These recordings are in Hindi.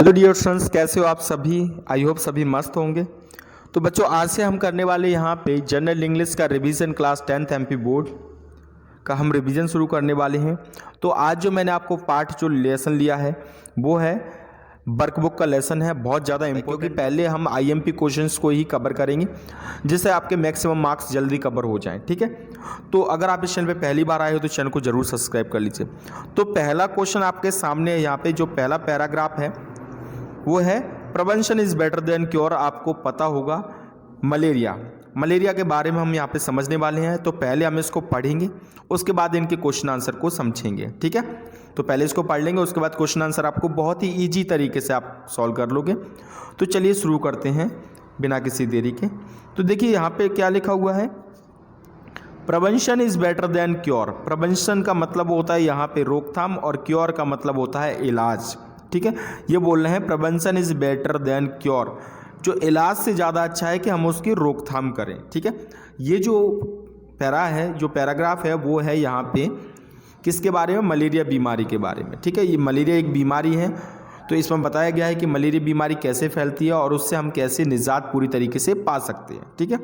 हेलो डियर फ्रेंड्स, कैसे हो आप सभी। आई होप सभी मस्त होंगे। तो बच्चों, आज से हम करने वाले यहाँ पे जनरल इंग्लिश का revision class 10th MP board का हम रिवीजन शुरू करने वाले हैं। तो आज जो मैंने आपको पार्ट जो लेसन लिया है वो है वर्कबुक का लेसन है। बहुत ज़्यादा इम्पोर्टेंट, क्योंकि पहले हम आईएमपी क्वेश्चंस को ही कवर करेंगे जिससे आपके मैक्सिमम मार्क्स जल्दी कवर हो जाएं। ठीक है, तो अगर आप इस चैनल पे पहली बार आए हो तो चैनल को जरूर सब्सक्राइब कर लीजिए। तो पहला क्वेश्चन आपके सामने है। यहाँ पे जो पहला पैराग्राफ है वो है prevention is better than cure. आपको पता होगा मलेरिया के बारे में हम यहाँ पे समझने वाले हैं। तो पहले हम इसको पढ़ेंगे, उसके बाद इनके क्वेश्चन आंसर को समझेंगे। ठीक है, तो पहले इसको पढ़ लेंगे, उसके बाद क्वेश्चन आंसर आपको बहुत ही इजी तरीके से आप सॉल्व कर लोगे। तो चलिए शुरू करते हैं बिना किसी देरी के। तो देखिए यहाँ पे क्या लिखा हुआ है, prevention is better than cure. Prevention का मतलब होता है यहाँ पे रोकथाम और क्योर का मतलब होता है इलाज। ठीक है, ये बोल रहे हैं prevention is better than cure, जो इलाज से ज़्यादा अच्छा है कि हम उसकी रोकथाम करें। ठीक है, ये जो पैराग्राफ है वो है यहाँ पे किसके बारे में, मलेरिया बीमारी के बारे में। ठीक है, ये मलेरिया एक बीमारी है। तो इसमें बताया गया है कि मलेरिया बीमारी कैसे फैलती है और उससे हम कैसे निजात पूरी तरीके से पा सकते हैं। ठीक है,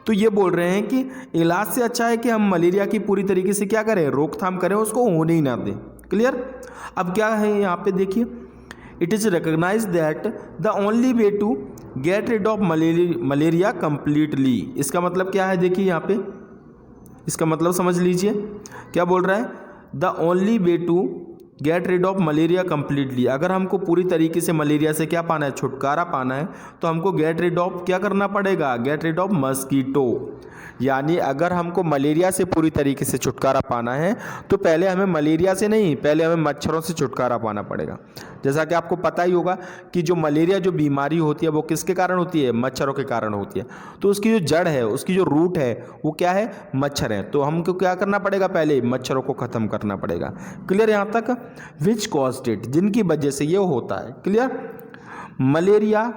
तो ये बोल रहे हैं कि इलाज से अच्छा है कि हम मलेरिया की पूरी तरीके से क्या करें, रोकथाम करें, उसको होने ही ना दें। क्लियर। अब क्या है यहाँ पे देखिए, it is recognise that the only way to get rid of malaria completely. इसका मतलब क्या है, देखिए यहाँ पे इसका मतलब समझ लीजिए। क्या बोल रहा है, the only way to get rid of malaria completely. अगर हमको पूरी तरीके से मलेरिया से क्या पाना है, छुटकारा पाना है, तो हमको गेट रिड ऑफ क्या करना पड़ेगा, गेट रिड ऑफ मस्कीटो। यानी अगर हमको मलेरिया से पूरी तरीके से छुटकारा पाना है तो पहले हमें मलेरिया से नहीं, पहले हमें मच्छरों से छुटकारा पाना पड़ेगा। जैसा कि आपको पता ही होगा कि जो मलेरिया जो बीमारी होती है वो किसके कारण होती है, मच्छरों के कारण होती है। तो उसकी जो जड़ है, उसकी जो रूट है वो क्या है, मच्छर है। तो हमको क्या करना पड़ेगा, पहले मच्छरों को ख़त्म करना पड़ेगा। क्लियर यहाँ तक। विच कॉज्ड इट, जिनकी वजह से ये होता है। Clear. Malaria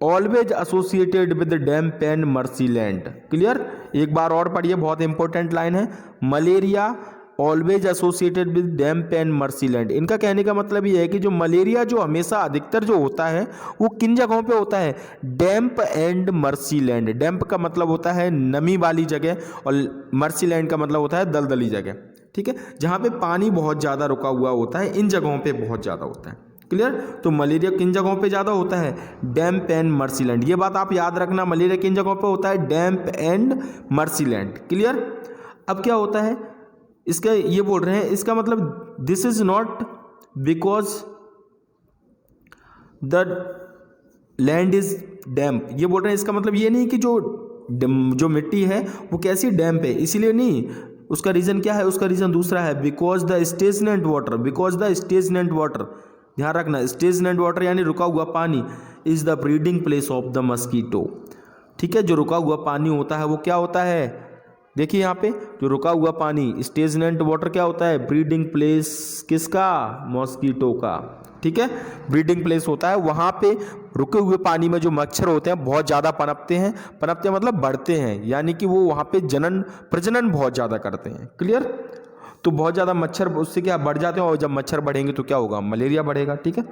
always associated with damp and marshland. Clear, एक बार और पढ़िए, बहुत इंपॉर्टेंट लाइन है। Malaria always associated with damp and marshland. इनका कहने का मतलब ये है कि जो मलेरिया जो हमेशा अधिकतर जो होता है वो किन जगहों पे होता है, डैम्प एंड मर्सीलैंड। डैम्प का मतलब होता है नमी वाली जगह और मर्सीलैंड का मतलब होता है दलदली जगह। ठीक है, जहाँ पे पानी बहुत ज़्यादा रुका हुआ होता है, इन जगहों पे बहुत ज़्यादा होता है। क्लियर। तो मलेरिया किन जगहों पे ज़्यादा होता है, डैम्प एंड मर्सीलैंड। ये बात आप याद रखना, मलेरिया किन जगहों पे होता है, डैम्प एंड मर्सीलैंड। क्लियर। अब क्या होता है, इसका ये बोल रहे हैं, इसका मतलब this is not because the land is damp. ये बोल रहे हैं इसका मतलब ये नहीं कि जो मिट्टी है वो कैसी डैम्प है, इसीलिए नहीं। उसका रीज़न क्या है, उसका रीज़न दूसरा है, because the stagnant water. Because the stagnant water, ध्यान रखना, स्टेजनेंट वाटर यानी रुका हुआ पानी, is the breeding place of the mosquito. ठीक है, जो रुका हुआ पानी होता है वो क्या होता है, देखिए यहाँ पे जो रुका हुआ पानी स्टेजनेंट वाटर क्या होता है, ब्रीडिंग प्लेस किसका, मॉस्कीटो का। ठीक है, ब्रीडिंग प्लेस होता है, वहाँ पे रुके हुए पानी में जो मच्छर होते हैं बहुत ज़्यादा पनपते हैं मतलब बढ़ते हैं, यानी कि वो वहाँ पे प्रजनन बहुत ज़्यादा करते हैं। क्लियर। तो बहुत ज़्यादा मच्छर उससे क्या बढ़ जाते हैं, और जब मच्छर बढ़ेंगे तो क्या होगा, मलेरिया बढ़ेगा। ठीक है,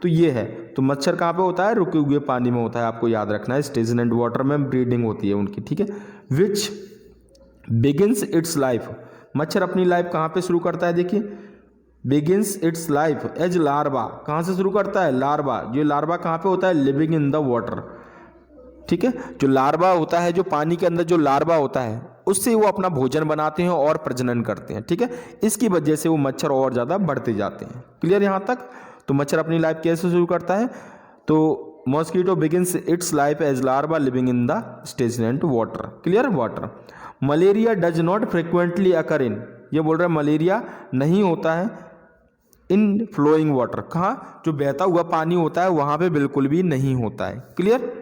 तो ये है। तो मच्छर कहाँ पे होता है, रुके हुए पानी में होता है, आपको याद रखना है। स्टेजनेंट वाटर में ब्रीडिंग होती है उनकी। ठीक है, विच बिगिंस इट्स लाइफ। मच्छर अपनी लाइफ कहाँ पे शुरू करता है, देखिए, begins its life as larva. कहाँ से शुरू करता है, लार्वा। जो लार्वा कहाँ पे होता है, लिविंग इन द वाटर। ठीक है, जो लार्वा होता है, जो पानी के अंदर जो लार्वा होता है, उससे वो अपना भोजन बनाते हैं और प्रजनन करते हैं। ठीक है, इसकी वजह से वो मच्छर और ज़्यादा बढ़ते जाते हैं। क्लियर यहाँ तक। तो मच्छर अपनी लाइफ कैसे शुरू करता है, तो mosquito begins its life as larva living in the stagnant water. Clear, water. Malaria does not frequently occur in. ये बोल रहा है मलेरिया नहीं होता है इन फ्लोइंग वाटर। कहाँ, जो बहता हुआ पानी होता है वहाँ पे बिल्कुल भी नहीं होता है। क्लियर।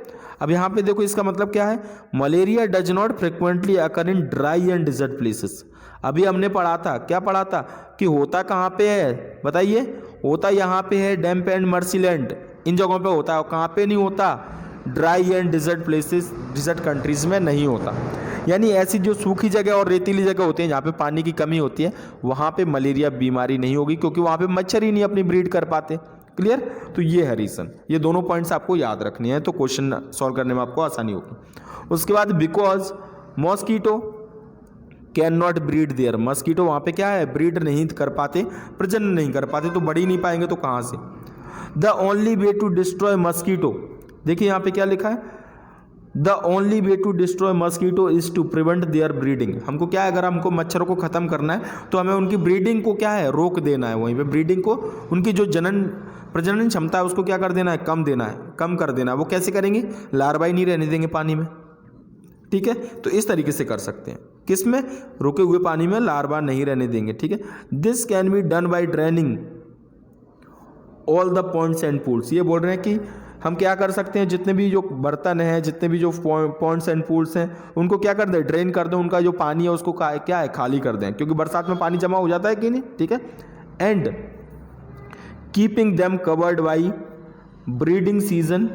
अब यहाँ पे देखो इसका मतलब क्या है, malaria does not frequently occur in dry and desert places. अभी हमने पढ़ा था, क्या पढ़ा था कि होता कहाँ पे है, बताइए। होता यहाँ पे है, डैम्प एंड मर्सीलैंड, इन जगहों पे होता है। कहाँ पे नहीं होता, dry and desert places, desert countries में नहीं होता। यानी ऐसी जो सूखी जगह और रेतीली जगह होती है जहाँ पे पानी की कमी होती है, वहाँ पे मलेरिया बीमारी नहीं होगी, क्योंकि वहाँ पे मच्छर ही नहीं अपनी ब्रीड कर पाते। क्लियर। तो ये है रीज़न, ये दोनों पॉइंट्स आपको याद रखने हैं तो क्वेश्चन सॉल्व करने में आपको आसानी होगी। उसके बाद because mosquito can not breed there, mosquito वहाँ पे क्या है, ब्रीड नहीं कर पाते, प्रजनन नहीं कर पाते, तो बढ़ ही नहीं पाएंगे तो कहाँ से। The only way to destroy mosquito, देखिए यहाँ पे क्या लिखा है, the only way to destroy mosquito is to prevent their breeding. हमको क्या है, अगर हमको मच्छरों को ख़त्म करना है तो हमें उनकी ब्रीडिंग को क्या है, रोक देना है, वहीं पे ब्रीडिंग को, उनकी जो प्रजनन क्षमता है उसको क्या कर देना है, कम देना है, कम कर देना है। वो कैसे करेंगे, लार्वा ही नहीं रहने देंगे पानी में, ठीक है। तो इस तरीके से कर सकते हैं, किस में, रुके हुए पानी में लार्वा नहीं रहने देंगे, ठीक है। This can be done by draining all the Pond's and pools. ये बोल रहे हैं कि हम क्या कर सकते हैं, जितने भी जो बर्तन हैं, जितने भी जो पॉन्ड्स एंड पूल्स हैं, उनको क्या कर दें, ड्रेन कर दें, उनका जो पानी है उसको क्या है, खाली कर दें, क्योंकि बरसात में पानी जमा हो जाता है कि नहीं, ठीक है। And keeping them covered by breeding season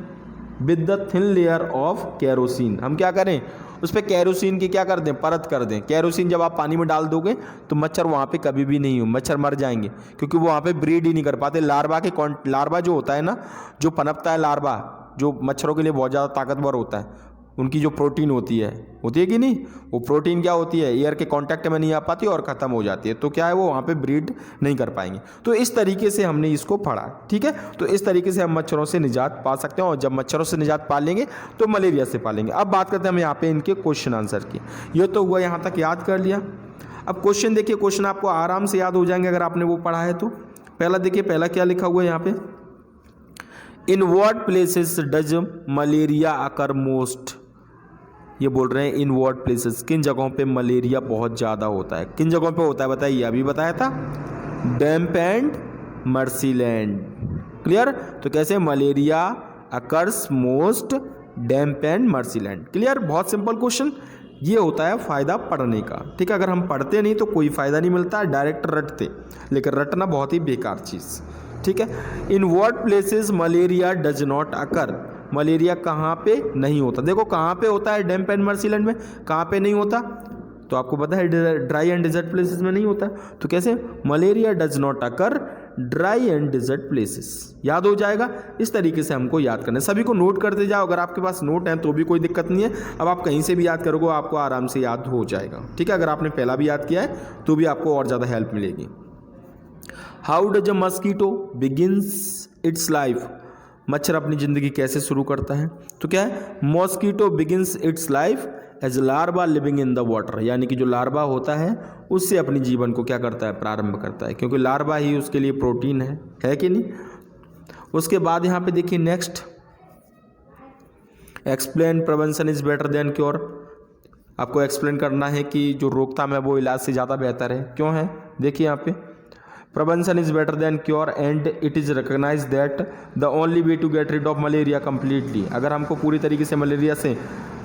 with the thin layer of kerosene. हम क्या करें, उस पर कैरोसिन की क्या कर दें, परत कर दें। कैरोसिन जब आप पानी में डाल दोगे तो मच्छर वहाँ पे कभी भी नहीं हो, मच्छर मर जाएंगे, क्योंकि वो वहाँ पे ब्रीड ही नहीं कर पाते। लार्वा जो होता है ना, जो पनपता है लार्वा, जो मच्छरों के लिए बहुत ज़्यादा ताकतवर होता है, उनकी जो प्रोटीन होती है कि नहीं, वो प्रोटीन क्या होती है, एयर के कांटेक्ट में नहीं आ पाती और ख़त्म हो जाती है, तो क्या है, वो वहाँ पे ब्रीड नहीं कर पाएंगे। तो इस तरीके से हमने इसको पढ़ा, ठीक है। तो इस तरीके से हम मच्छरों से निजात पा सकते हैं, और जब मच्छरों से निजात पा लेंगे तो मलेरिया से पालेंगे। अब बात करते हैं हम यहाँ पे इनके क्वेश्चन आंसर की। ये तो हुआ, यहाँ तक याद कर लिया। अब क्वेश्चन देखिए, क्वेश्चन आपको आराम से याद हो जाएंगे अगर आपने वो पढ़ा है तो। पहला देखिए, पहला क्या लिखा हुआ है यहाँ पे, in what places does malaria occur most. ये बोल रहे हैं इन व्हाट प्लेसेस, किन जगहों पे मलेरिया बहुत ज़्यादा होता है, किन जगहों पे होता है बताइए, अभी बताया था, डैम्प एंड मर्सीलैंड, क्लियर। तो कैसे, malaria occurs most damp and marshland, clear. बहुत सिंपल क्वेश्चन, ये होता है फ़ायदा पढ़ने का, ठीक है। अगर हम पढ़ते नहीं तो कोई फ़ायदा नहीं मिलता, डायरेक्ट रटते, लेकिन रटना बहुत ही बेकार चीज़, ठीक है। In what places malaria does not occur, malaria कहाँ पे नहीं होता, देखो कहाँ पे होता है, डैम्प एंड मर्सीलैंड में, कहाँ पे नहीं होता, तो आपको पता है ड्राई एंड डिजर्ट प्लेसेस में नहीं होता। तो कैसे, malaria does not occur dry and desert places, याद हो जाएगा। इस तरीके से हमको याद करना है, सभी को नोट करते जाओ, अगर आपके पास नोट है तो भी कोई दिक्कत नहीं है। अब आप कहीं से भी याद करोगे आपको आराम से याद हो जाएगा, ठीक है। अगर आपने पहला भी याद किया है तो भी आपको और ज़्यादा हेल्प मिलेगी। How does a mosquito begins its life, मच्छर अपनी ज़िंदगी कैसे शुरू करता है, तो क्या है, mosquito begins its life as larva living in the water, यानी कि जो लार्वा होता है उससे अपनी जीवन को क्या करता है, प्रारंभ करता है, क्योंकि लार्वा ही उसके लिए प्रोटीन है कि नहीं। उसके बाद यहाँ पे देखिए next, explain prevention is better than cure. आपको एक्सप्लेन करना है कि जो रोकथाम है वो इलाज से ज़्यादा बेहतर है, क्यों है, देखिए यहाँ पे, prevention is better than cure and it is recognise that the only way to get rid of malaria completely. अगर हमको पूरी तरीके से मलेरिया से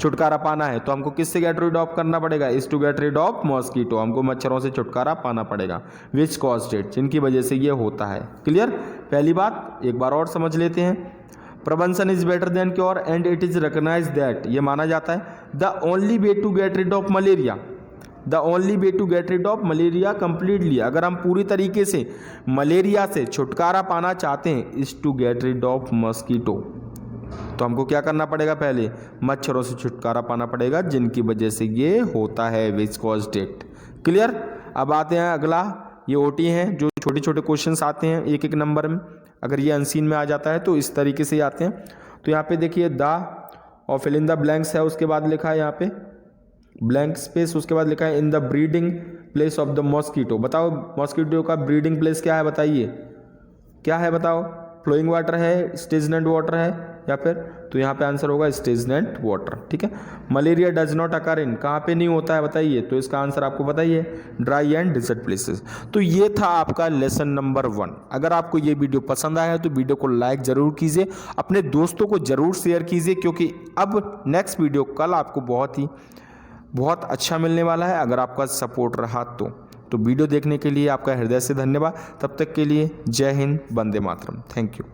छुटकारा पाना है तो हमको किससे गेट रिड ऑफ करना पड़ेगा, is to get rid of mosquito, हमको मच्छरों से छुटकारा पाना पड़ेगा, विच कॉज्ड इट, जिनकी वजह से ये होता है, क्लियर। पहली बात एक बार और समझ लेते हैं, prevention is better than cure and it is recognise that, ये माना जाता है the only way to get rid of malaria, the only way to get rid of malaria completely. अगर हम पूरी तरीके से मलेरिया से छुटकारा पाना चाहते हैं, is to get rid of mosquito, तो हमको क्या करना पड़ेगा, पहले मच्छरों से छुटकारा पाना पड़ेगा जिनकी वजह से ये होता है, विच कॉज्ड इट, क्लियर। अब आते हैं अगला, ये ओटी हैं, जो छोटे छोटे क्वेश्चंस आते हैं एक एक नंबर में, अगर ये अनसीन में आ जाता है तो इस तरीके से आते हैं। तो यहाँ पे देखिए द और फिल इन द ब्लैंक्स है, उसके बाद लिखा है यहाँ पे ब्लैंक स्पेस, उसके बाद लिखा है in the breeding place of the mosquito. बताओ मॉस्कीटो का ब्रीडिंग प्लेस क्या है, बताइए क्या है, बताओ, फ्लोइंग वाटर है, स्टेजनेंट वाटर है, या फिर, तो यहाँ पे आंसर होगा स्टेजनेंट वाटर, ठीक है। मलेरिया डज नॉट अकर इन, कहाँ पे नहीं होता है बताइए, तो इसका आंसर आपको बताइए, ड्राई एंड डिजर्ट प्लेसेस। तो ये था आपका लेसन नंबर 1। अगर आपको ये वीडियो पसंद आया तो वीडियो को लाइक ज़रूर कीजिए, अपने दोस्तों को ज़रूर शेयर कीजिए, क्योंकि अब नेक्स्ट वीडियो कल आपको बहुत अच्छा मिलने वाला है, अगर आपका सपोर्ट रहा तो वीडियो देखने के लिए आपका हृदय से धन्यवाद। तब तक के लिए जय हिंद, वंदे मातरम, थैंक यू।